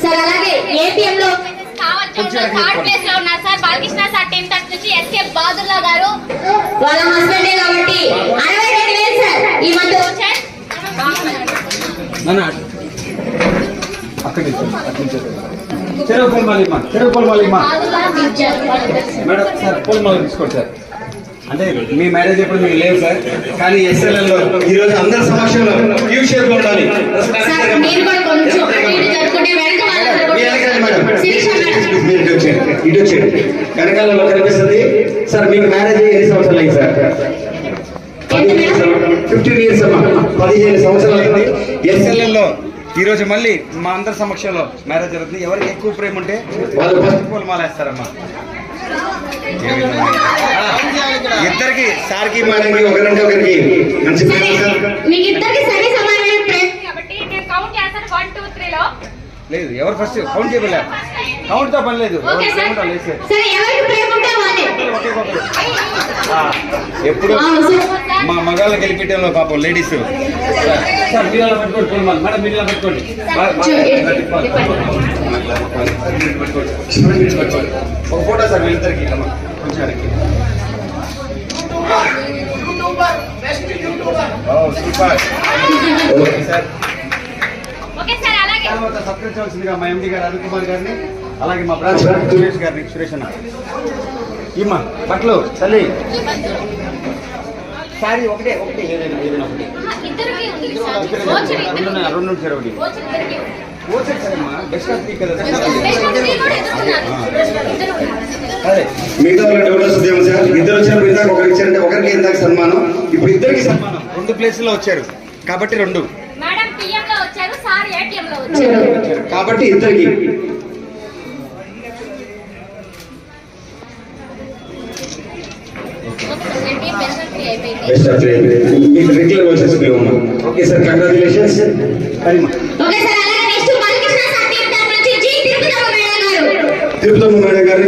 Sir అలాగే ATM లో third place లో ఉన్నారు సార్ బాలకృష్ణ సార్ 10:30 నుంచి ఎస్కే బాదుల్లా గారు వాళ్ళ హస్బెండే కాబట్టి 62,000 సార్ ఈ మంత్ చెరువు పోల్మాలిమ్మా మేడం సార్ పోల్మాల తీసుకోండి సార్. అంటే మీ మ్యారేజ్ ఎప్పుడు మీకు లేవు సార్, కానీ ఎస్ఎల్ఎల్ లో ఈ రోజు అందరి సమక్షంలో యూ షేప్ లో ఉండాలి. ఇటు వచ్చేయండి వెనకాలలో కనిపిస్తుంది సార్. మీకు మ్యారేజ్ ఎన్ని సంవత్సరాలు అయింది సార్? 15 years అమ్మా, 15 సంవత్సరాలు. ఎస్ఎల్ఎల్ లో ఈ రోజు మళ్ళీ మా అందరి సమక్షంలో మ్యారేజ్ జరుగుతుంది. ఎవరికి ఎక్కువ ప్రేమ ఉంటే వాళ్ళు ఫస్ట్ పూలమాల వేస్తారమ్మా. ఇద్దరికి సార్కి మేడంకి ఒకరంటే ఒకరికి మంచి లేదు. ఎవరు ఫస్ట్ కౌంట్ చేయలే, కౌంట్ తో పని లేదు. ఎప్పుడు మా మగాళ్ళ గెలిపించడంలో పాపం లేడీస్. సార్ మీరు అలా పెట్టుకోండి మేడం, మీరు ఇలా పెట్టుకోండి. ఒక ఫోటో సార్ వీళ్ళిద్దరికి కొంచెం సత్కరించవలసిందిగా మా ఎండి గారు అరుణ్ కుమార్ గారిని, అలాగే మా బ్రాంచ్ సురేష్ గారిని. సురేష్ అన్న ఇమ్మా బట్టలు తల్లి సారీ ఒకటే ఏదైనా ఒకటి రెండు సార్ ఒకటి మిగతా డెవలప్ ఉద్యమం సార్. ఇద్దరు వచ్చారు, మిగతా ఒకరికి ఇచ్చారంటే ఒకరికి ఇందాక సన్మానం, ఇప్పుడు ఇద్దరికి సన్మానం. 2 ప్లేసుల్లో వచ్చారు కాబట్టి 2 కాబట్టి ఇద్దరికి. మీకు రెగ్యులర్ వచ్చేసి okay sir, congratulations. Tirupatamma madam గారు